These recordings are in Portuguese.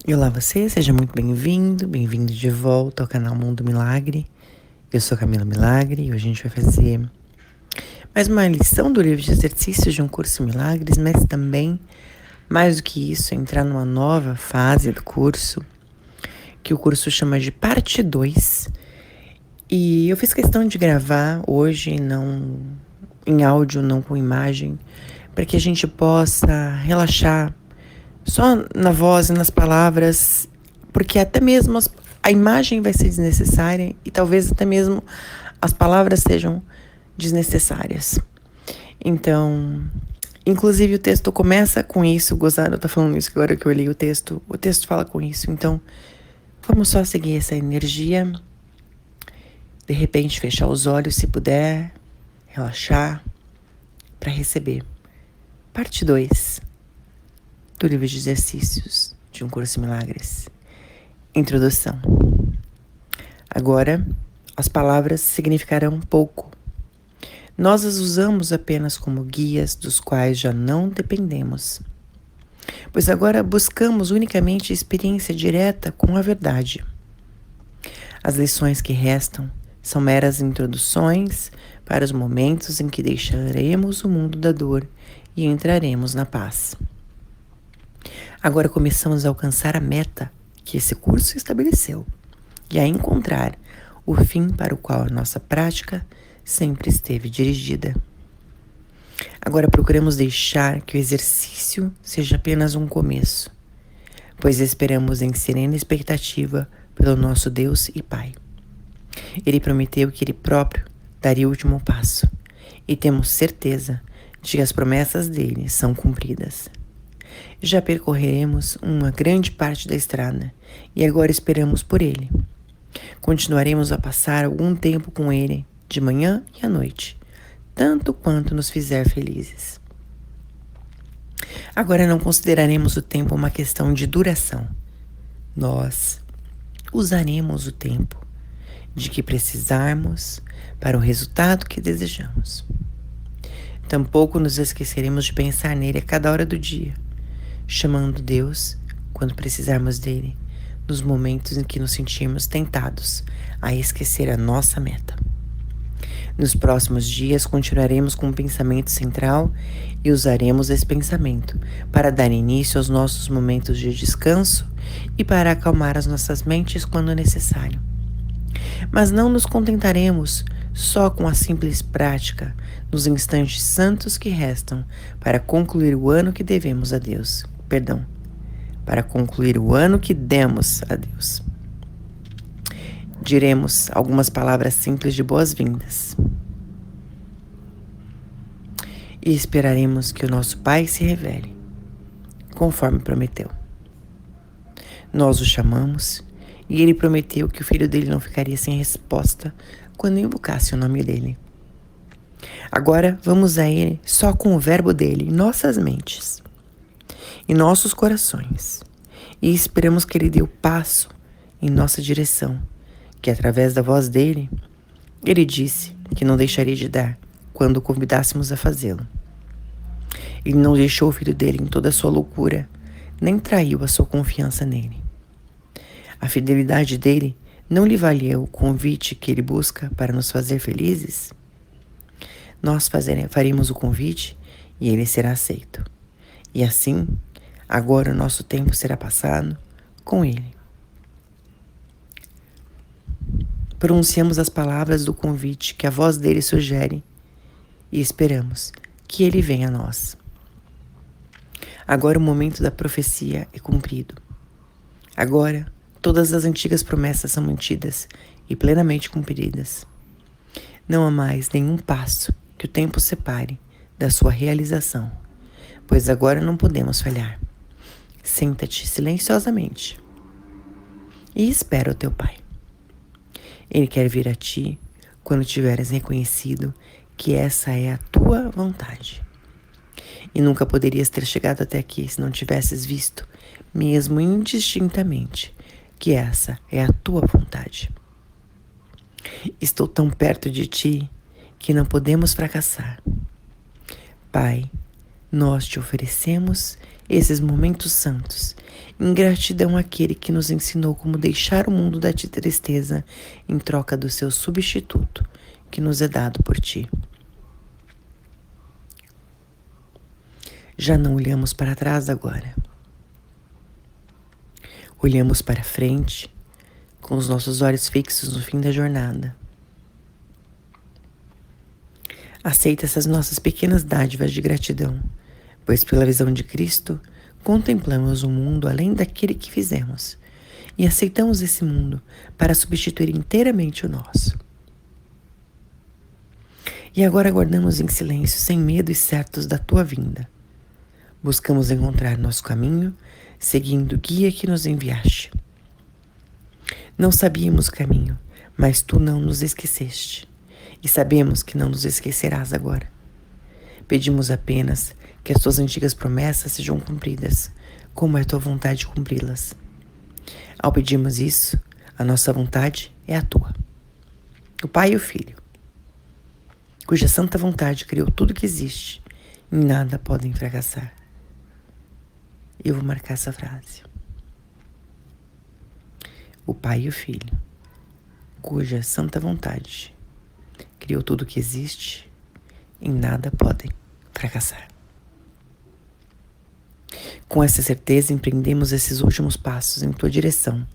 E olá você, seja muito bem-vindo de volta ao canal Mundo Milagre. Eu sou Camila Milagre e hoje a gente vai fazer mais uma lição do livro de exercícios de um curso Milagres, mas também, mais do que isso, entrar numa nova fase do curso, que o curso chama de parte 2. E eu fiz questão de gravar hoje, não em áudio, não com imagem, para que a gente possa relaxar só na voz e nas palavras, porque até mesmo a imagem vai ser desnecessária e talvez até mesmo as palavras sejam desnecessárias. Então, inclusive o texto começa com isso, gozado, tá falando isso agora que eu li o texto fala com isso. Então, vamos só seguir essa energia, de repente fechar os olhos se puder, relaxar para receber. Parte 2 do livro de exercícios de um curso Milagres. Introdução. Agora, as palavras significarão pouco. Nós as usamos apenas como guias dos quais já não dependemos, pois agora buscamos unicamente a experiência direta com a verdade. As lições que restam são meras introduções para os momentos em que deixaremos o mundo da dor e entraremos na paz. Agora começamos a alcançar a meta que esse curso estabeleceu e a encontrar o fim para o qual a nossa prática sempre esteve dirigida. Agora procuramos deixar que o exercício seja apenas um começo, pois esperamos em serena expectativa pelo nosso Deus e Pai. Ele prometeu que Ele próprio daria o último passo e temos certeza de que as promessas dele são cumpridas. Já percorreremos uma grande parte da estrada e agora esperamos por ele. Continuaremos a passar algum tempo com ele, de manhã e à noite, tanto quanto nos fizer felizes. Agora não consideraremos o tempo uma questão de duração. Nós usaremos o tempo de que precisarmos para o resultado que desejamos. Tampouco nos esqueceremos de pensar nele a cada hora do dia, chamando Deus quando precisarmos dele, nos momentos em que nos sentirmos tentados a esquecer a nossa meta. Nos próximos dias continuaremos com o pensamento central e usaremos esse pensamento para dar início aos nossos momentos de descanso e para acalmar as nossas mentes quando necessário. Mas não nos contentaremos só com a simples prática nos instantes santos que restam para concluir o ano que devemos a Deus. Para concluir o ano que demos a Deus. Diremos algumas palavras simples de boas-vindas. E esperaremos que o nosso Pai se revele, conforme prometeu. Nós o chamamos e ele prometeu que o filho dele não ficaria sem resposta quando invocasse o nome dele. Agora vamos a ele só com o verbo dele em nossas mentes, em nossos corações, e esperamos que ele dê o passo em nossa direção, que através da voz dele, ele disse que não deixaria de dar quando o convidássemos a fazê-lo. Ele não deixou o filho dele em toda a sua loucura, nem traiu a sua confiança nele. A fidelidade dele não lhe valia o convite que ele busca para nos fazer felizes? Nós faremos o convite e ele será aceito. E assim, agora o nosso tempo será passado com ele. Pronunciamos as palavras do convite que a voz dele sugere e esperamos que ele venha a nós. Agora o momento da profecia é cumprido. Agora, todas as antigas promessas são mantidas e plenamente cumpridas. Não há mais nenhum passo que o tempo separe da sua realização, pois agora não podemos falhar. Senta-te silenciosamente e espera o teu Pai. Ele quer vir a ti quando tiveres reconhecido que essa é a tua vontade. E nunca poderias ter chegado até aqui se não tivesses visto, mesmo indistintamente, que essa é a tua vontade. Estou tão perto de ti que não podemos fracassar. Pai, nós te oferecemos esses momentos santos Em gratidão àquele que nos ensinou como deixar o mundo da tristeza em troca do seu substituto, que nos é dado por ti. Já não olhamos para trás agora. Olhamos para frente, com os nossos olhos fixos no fim da jornada. Aceita essas nossas pequenas dádivas de gratidão, pois pela visão de Cristo, contemplamos o mundo além daquele que fizemos e aceitamos esse mundo para substituir inteiramente o nosso. E agora aguardamos em silêncio, sem medo e certos da tua vinda. Buscamos encontrar nosso caminho, seguindo o guia que nos enviaste. Não sabíamos o caminho, mas tu não nos esqueceste. E sabemos que não nos esquecerás agora. Pedimos apenas que as tuas antigas promessas sejam cumpridas, como é a tua vontade cumpri-las. Ao pedirmos isso, a nossa vontade é a tua. O Pai e o Filho, cuja santa vontade criou tudo que existe, e nada podem fracassar. Eu vou marcar essa frase. O Pai e o Filho, cuja santa vontade criou tudo que existe, e nada podem fracassar. Com essa certeza, empreendemos esses últimos passos em tua direção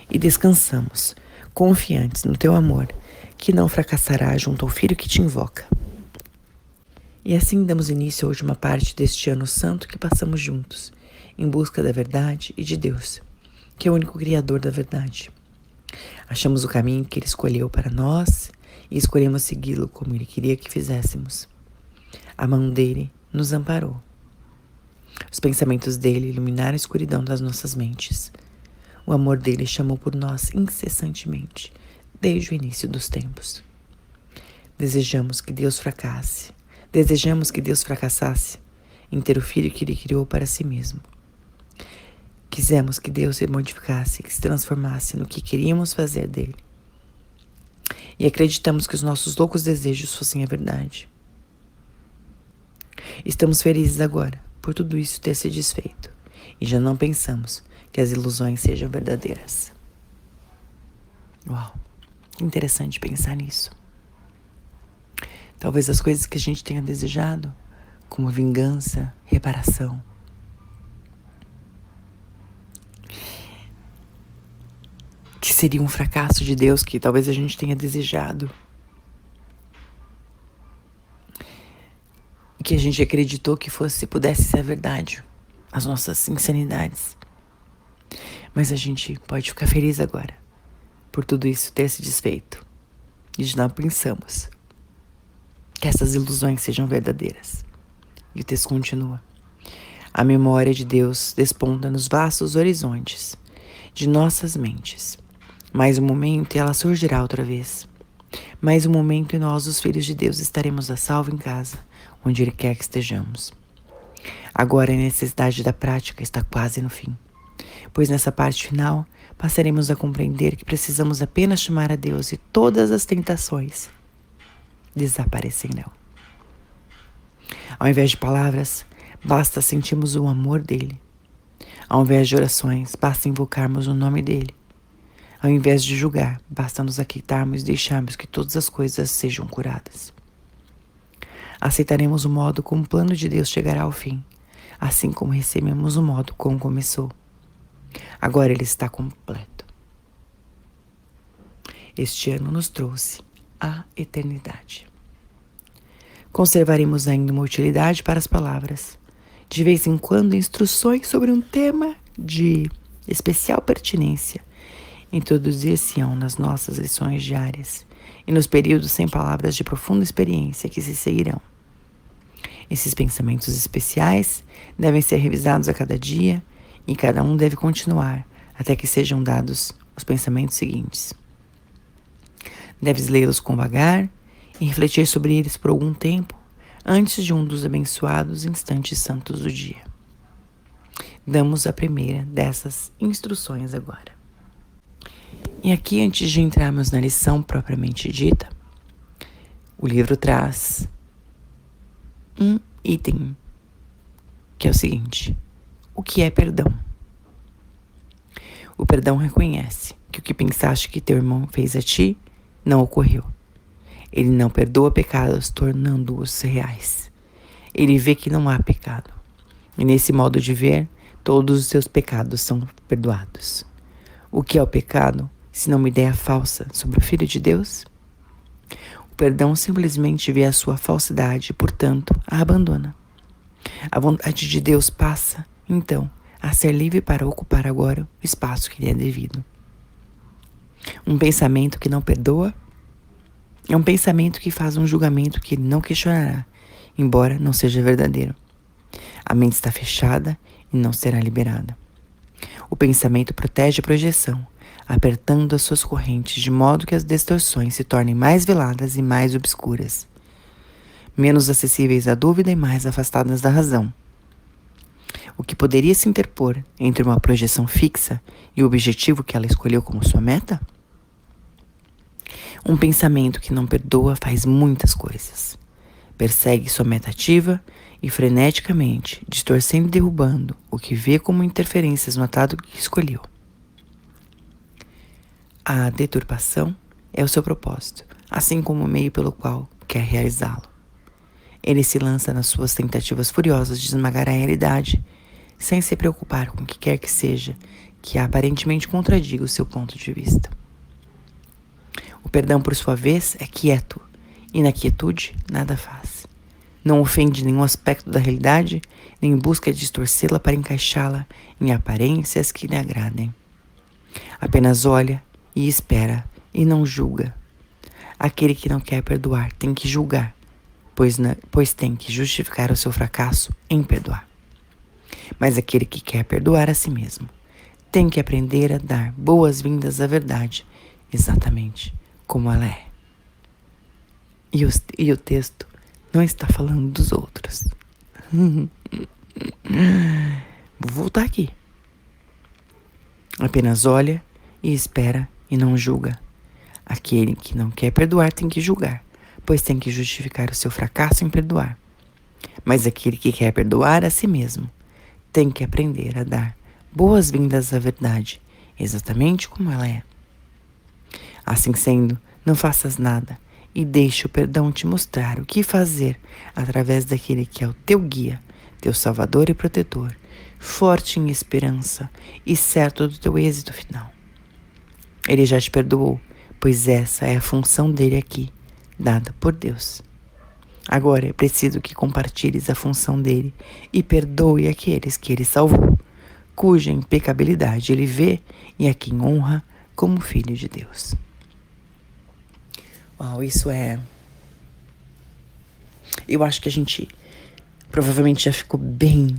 e descansamos, confiantes no teu amor, que não fracassará junto ao Filho que te invoca. E assim damos início à última parte deste ano santo que passamos juntos, em busca da verdade e de Deus, que é o único Criador da verdade. Achamos o caminho que Ele escolheu para nós e escolhemos segui-lo como Ele queria que fizéssemos. A mão dele nos amparou. Os pensamentos dele iluminaram a escuridão das nossas mentes. O amor dele chamou por nós incessantemente, desde o início dos tempos. Desejamos que Deus fracassasse em ter o Filho que Ele criou para si mesmo. Quisemos que Deus se modificasse, que se transformasse no que queríamos fazer dele. E acreditamos que os nossos loucos desejos fossem a verdade. Estamos felizes agora por tudo isso ter se desfeito e já não pensamos que as ilusões sejam verdadeiras. Uau, que interessante pensar nisso. Talvez as coisas que a gente tenha desejado, como vingança, reparação, que seria um fracasso de Deus que talvez a gente tenha desejado, e que a gente acreditou que pudesse ser verdade, as nossas insanidades. Mas a gente pode ficar feliz agora por tudo isso ter se desfeito. E já não pensamos que essas ilusões sejam verdadeiras. E o texto continua. A memória de Deus desponta nos vastos horizontes de nossas mentes. Mais um momento e ela surgirá outra vez. Mais um momento e nós, os filhos de Deus, estaremos a salvo em casa, onde Ele quer que estejamos. Agora a necessidade da prática está quase no fim, pois nessa parte final passaremos a compreender que precisamos apenas chamar a Deus e todas as tentações desaparecerão. Ao invés de palavras, basta sentirmos o amor dele. Ao invés de orações, basta invocarmos o nome dele. Ao invés de julgar, basta nos aquietarmos e deixarmos que todas as coisas sejam curadas. Aceitaremos o modo como o plano de Deus chegará ao fim, assim como recebemos o modo como começou. Agora ele está completo. Este ano nos trouxe a eternidade. Conservaremos ainda uma utilidade para as palavras, de vez em quando instruções sobre um tema de especial pertinência introduzir-se-ão nas nossas lições diárias e nos períodos sem palavras de profunda experiência que se seguirão. Esses pensamentos especiais devem ser revisados a cada dia e cada um deve continuar até que sejam dados os pensamentos seguintes. Deves lê-los com vagar e refletir sobre eles por algum tempo antes de um dos abençoados instantes santos do dia. Damos a primeira dessas instruções agora. E aqui, antes de entrarmos na lição propriamente dita, o livro traz um item, que é o seguinte: o que é perdão? O perdão reconhece que o que pensaste que teu irmão fez a ti não ocorreu. Ele não perdoa pecados, tornando-os reais. Ele vê que não há pecado. E nesse modo de ver, todos os seus pecados são perdoados. O que é o pecado, se não uma ideia falsa sobre o Filho de Deus? O perdão simplesmente vê a sua falsidade e, portanto, a abandona. A vontade de Deus passa, então, a ser livre para ocupar agora o espaço que lhe é devido. Um pensamento que não perdoa é um pensamento que faz um julgamento que ele não questionará, embora não seja verdadeiro. A mente está fechada e não será liberada. O pensamento protege a projeção, apertando as suas correntes de modo que as distorções se tornem mais veladas e mais obscuras, menos acessíveis à dúvida e mais afastadas da razão. O que poderia se interpor entre uma projeção fixa e o objetivo que ela escolheu como sua meta? Um pensamento que não perdoa faz muitas coisas. Persegue sua meta ativa e freneticamente, distorcendo e derrubando o que vê como interferências no atado que escolheu. A deturpação é o seu propósito, assim como o meio pelo qual quer realizá-lo. Ele se lança nas suas tentativas furiosas de esmagar a realidade, sem se preocupar com o que quer que seja que aparentemente contradiga o seu ponto de vista. O perdão, por sua vez, é quieto, e na quietude nada faz. Não ofende nenhum aspecto da realidade, nem busca distorcê-la para encaixá-la em aparências que lhe agradem. Apenas olha e espera e não julga. Aquele que não quer perdoar tem que julgar, pois tem que justificar o seu fracasso em perdoar. Mas aquele que quer perdoar a si mesmo tem que aprender a dar boas-vindas à verdade, exatamente como ela é. E o texto não está falando dos outros. Vou voltar aqui. Apenas olha e espera e não julga. Aquele que não quer perdoar tem que julgar, pois tem que justificar o seu fracasso em perdoar. Mas aquele que quer perdoar a si mesmo tem que aprender a dar boas-vindas à verdade, exatamente como ela é. Assim sendo, não faças nada e deixe o perdão te mostrar o que fazer através daquele que é o teu guia, teu salvador e protetor, forte em esperança e certo do teu êxito final. Ele já te perdoou, pois essa é a função dele aqui, dada por Deus. Agora é preciso que compartilhes a função dele e perdoe aqueles que ele salvou, cuja impecabilidade ele vê e a quem honra como filho de Deus. Uau, isso é... Eu acho que a gente provavelmente já ficou bem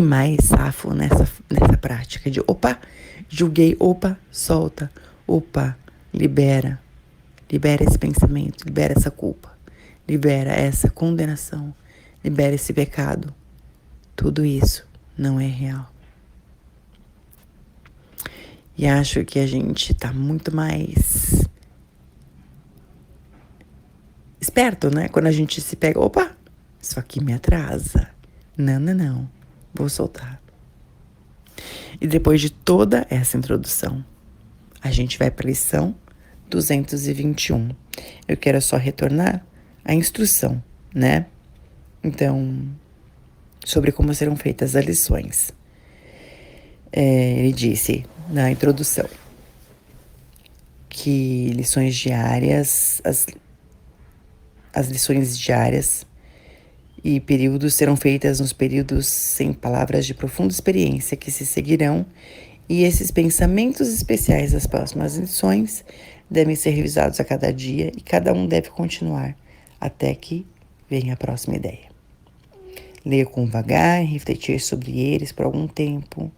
mais safo nessa prática de opa, julguei, opa, solta, opa, libera esse pensamento, libera essa culpa, libera essa condenação, libera esse pecado. Tudo isso não é real. E acho que a gente tá muito mais esperto, né? Quando a gente se pega, opa, isso aqui me atrasa. Não, vou soltar. E depois de toda essa introdução, a gente vai para a lição 221. Eu quero só retornar à instrução, né? Então, sobre como serão feitas as lições. Ele disse na introdução que lições diárias, as lições diárias e períodos serão feitas nos períodos sem palavras de profunda experiência que se seguirão, e esses pensamentos especiais das próximas lições devem ser revisados a cada dia e cada um deve continuar até que venha a próxima ideia. Leia com vagar, refletir sobre eles por algum tempo,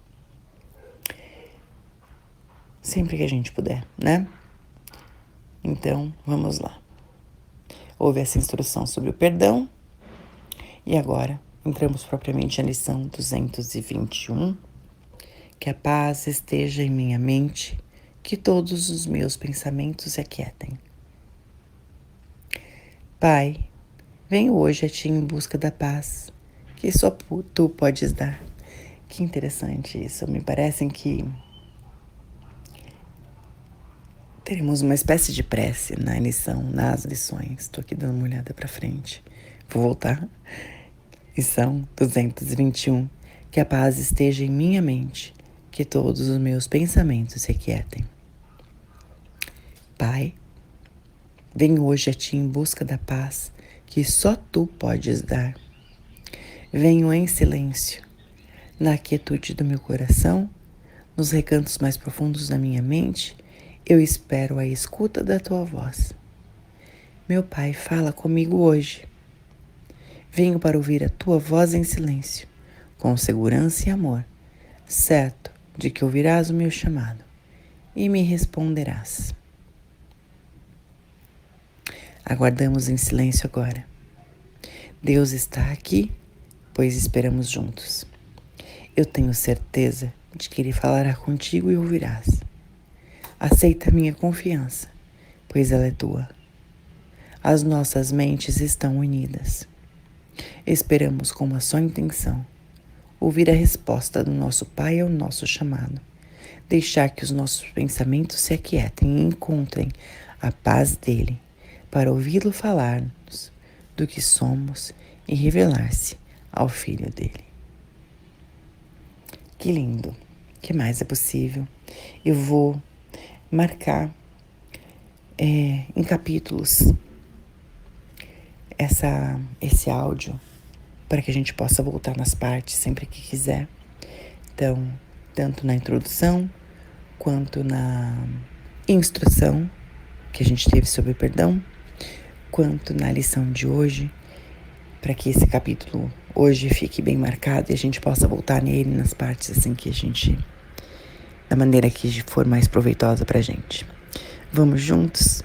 sempre que a gente puder, né? Então, vamos lá. Houve essa instrução sobre o perdão. E agora, entramos propriamente na lição 221. Que a paz esteja em minha mente, que todos os meus pensamentos se aquietem. Pai, venho hoje a Ti em busca da paz, que só Tu podes dar. Que interessante isso. Me parece que Teremos uma espécie de prece na lição, nas lições. Estou aqui dando uma olhada para frente. Vou voltar. Lição 221. Que a paz esteja em minha mente, que todos os meus pensamentos se aquietem. Pai, venho hoje a Ti em busca da paz que só Tu podes dar. Venho em silêncio, na quietude do meu coração, nos recantos mais profundos da minha mente, eu espero a escuta da Tua voz. Meu Pai, fala comigo hoje. Venho para ouvir a Tua voz em silêncio, com segurança e amor, certo de que ouvirás o meu chamado e me responderás. Aguardamos em silêncio agora. Deus está aqui, pois esperamos juntos. Eu tenho certeza de que Ele falará contigo e ouvirás. Aceita a minha confiança, pois ela é tua. As nossas mentes estão unidas. Esperamos com uma só intenção, ouvir a resposta do nosso Pai ao nosso chamado, deixar que os nossos pensamentos se aquietem e encontrem a paz dele, para ouvi-lo falar-nos do que somos e revelar-se ao Filho dele. Que lindo! Que mais é possível? Eu vou marcar em capítulos esse áudio para que a gente possa voltar nas partes sempre que quiser. Então, tanto na introdução quanto na instrução que a gente teve sobre perdão, quanto na lição de hoje, para que esse capítulo hoje fique bem marcado e a gente possa voltar nele nas partes assim que a gente, da maneira que for mais proveitosa pra gente. Vamos juntos?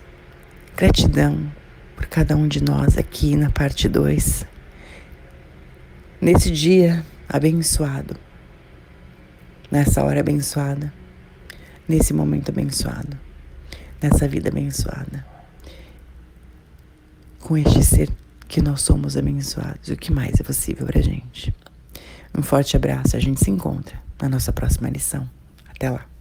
Gratidão por cada um de nós aqui na parte 2. Nesse dia abençoado, nessa hora abençoada, nesse momento abençoado, nessa vida abençoada, com este ser que nós somos abençoados, o que mais é possível pra gente. Um forte abraço, a gente se encontra na nossa próxima lição. Até lá.